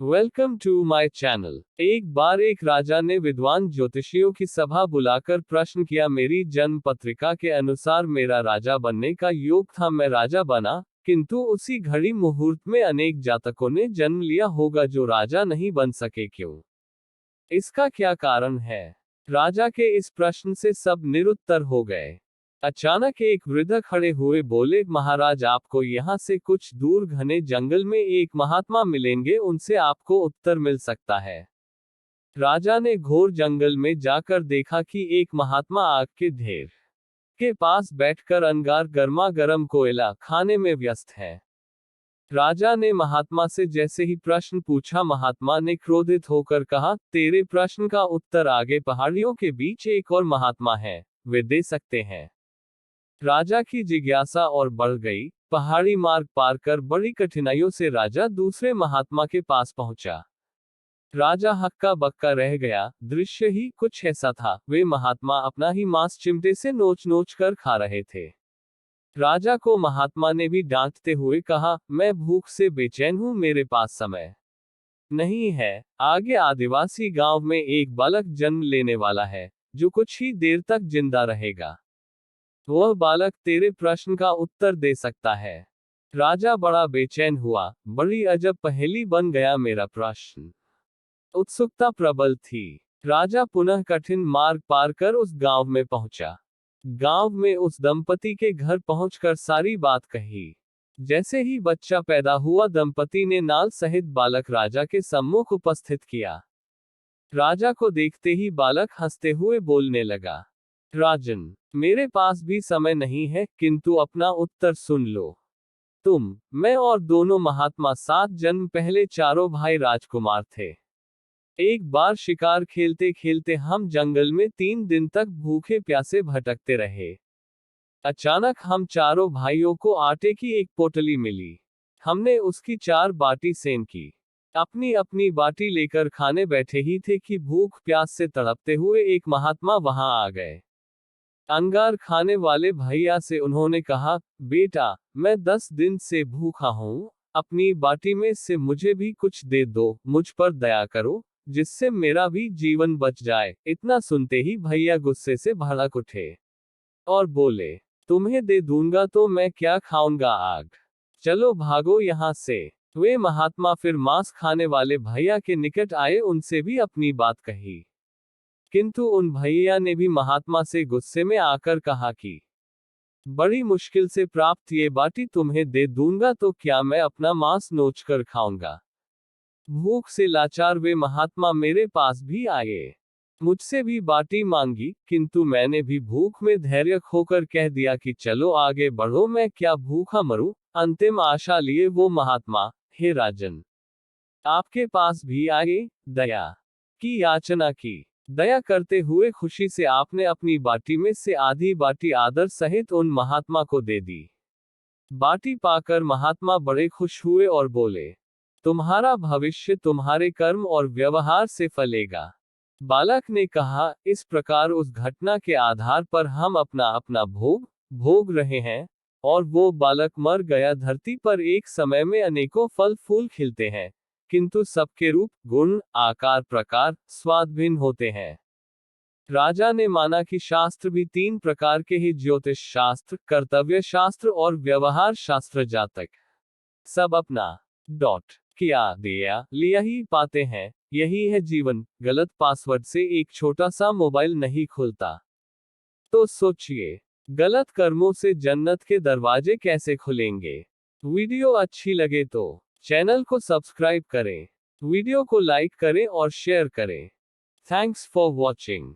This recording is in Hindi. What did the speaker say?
Welcome to my channel. एक बार एक राजा ने विद्वान ज्योतिषियों की सभा बुलाकर प्रश्न किया, मेरी जन्म पत्रिका के अनुसार मेरा राजा बनने का योग था, मैं राजा बना, किंतु उसी घड़ी मुहूर्त में अनेक जातकों ने जन्म लिया होगा जो राजा नहीं बन सके, क्यों? इसका क्या कारण है? राजा के इस प्रश्न से सब निरुत्तर हो गए। अचानक एक वृद्ध खड़े हुए बोले, महाराज, आपको यहाँ से कुछ दूर घने जंगल में एक महात्मा मिलेंगे, उनसे आपको उत्तर मिल सकता है। राजा ने घोर जंगल में जाकर देखा कि एक महात्मा आग के ढेर के पास बैठकर अंगार गर्मा गर्म कोयला खाने में व्यस्त है। राजा ने महात्मा से जैसे ही प्रश्न पूछा, महात्मा ने क्रोधित होकर कहा, तेरे प्रश्न का उत्तर आगे पहाड़ियों के बीच एक और महात्मा है, वे दे सकते हैं। राजा की जिज्ञासा और बढ़ गई। पहाड़ी मार्ग पार कर बड़ी कठिनाइयों से राजा दूसरे महात्मा के पास पहुंचा। राजा हक्का बक्का रह गया। दृश्य ही कुछ ऐसा था, वे महात्मा अपना ही मांस चिमटे से नोच नोच कर खा रहे थे। राजा को महात्मा ने भी डांटते हुए कहा, मैं भूख से बेचैन हूं, मेरे पास समय नहीं है। आगे आदिवासी गांव में एक बालक जन्म लेने वाला है, जो कुछ ही देर तक जिंदा रहेगा। वह बालक तेरे प्रश्न का उत्तर दे सकता है। राजा बड़ा बेचैन हुआ। बड़ी अजब पहेली बन गया मेरा प्रश्न। उत्सुकता प्रबल थी। राजा पुनः कठिन मार्ग पार कर उस गांव में पहुंचा। गांव में उस दंपति के घर पहुंचकर सारी बात कही। जैसे ही बच्चा पैदा हुआ, दंपति ने नाल सहित बालक राजा के सम्मुख उपस्थित किया। राजा को देखते ही बालक हंसते हुए बोलने लगा, राजन, मेरे पास भी समय नहीं है, किंतु अपना उत्तर सुन लो। मैं और दोनों महात्मा 7 जन्म पहले चारों भाई राजकुमार थे। एक बार शिकार खेलते खेलते हम जंगल में 3 दिन तक भूखे प्यासे भटकते रहे। अचानक हम चारों भाइयों को आटे की एक पोटली मिली। हमने उसकी 4 बाटी सेन की। अपनी अपनी बाटी लेकर खाने बैठे ही थे कि भूख प्यास से तड़पते हुए एक महात्मा वहां आ गए। अंगार खाने वाले भैया से उन्होंने कहा, बेटा, मैं 10 दिन से भूखा हूं, अपनी बाटी में से मुझे भी कुछ दे दो, मुझ पर दया करो, जिससे मेरा भी जीवन बच जाए। इतना सुनते ही भैया गुस्से से भड़क उठे और बोले, तुम्हें दे दूंगा तो मैं क्या खाऊंगा आग, चलो भागो यहां से। वे महात्मा फिर मांस खाने वाले भैया के निकट आए, उनसे भी अपनी बात कही, किंतु उन भैया ने भी महात्मा से गुस्से में आकर कहा कि बड़ी मुश्किल से प्राप्त ये बाटी तुम्हें दे दूंगा तो क्या मैं अपना मांस नोच कर खाऊंगा। भूख से लाचार वे महात्मा मेरे पास भी आए, मुझसे भी बाटी मांगी, किंतु मैंने भी भूख में धैर्य खोकर कह दिया कि चलो आगे बढ़ो, मैं क्या भूखा मरूं। अंतिम आशा लिए वो महात्मा, हे राजन, आपके पास भी आए, दया की याचना की। दया करते हुए खुशी से आपने अपनी बाटी में से आधी बाटी आदर सहित उन महात्मा को दे दी। बाटी पाकर महात्मा बड़े खुश हुए और बोले, तुम्हारा भविष्य तुम्हारे कर्म और व्यवहार से फलेगा। बालक ने कहा, इस प्रकार उस घटना के आधार पर हम अपना अपना भोग भोग रहे हैं, और वो बालक मर गया। धरती पर एक समय में अनेकों फल फूल खिलते हैं, किंतु सबके रूप, गुण, आकार, प्रकार, स्वाद भिन्न होते हैं। राजा ने माना कि शास्त्र भी 3 प्रकार के ही, ज्योतिष शास्त्र, कर्तव्य शास्त्र और व्यवहार शास्त्र। जातक सब अपना डॉट किया दिया लिया ही पाते हैं। यही है जीवन। गलत पासवर्ड से एक छोटा सा मोबाइल नहीं खुलता। तो सोचिए, गलत कर्मों से जन्नत के दरवाजे कैसे खुलेंगे। वीडियो अच्छी लगे तो चैनल को सब्सक्राइब करें, वीडियो को लाइक करें और शेयर करें। Thanks for watching.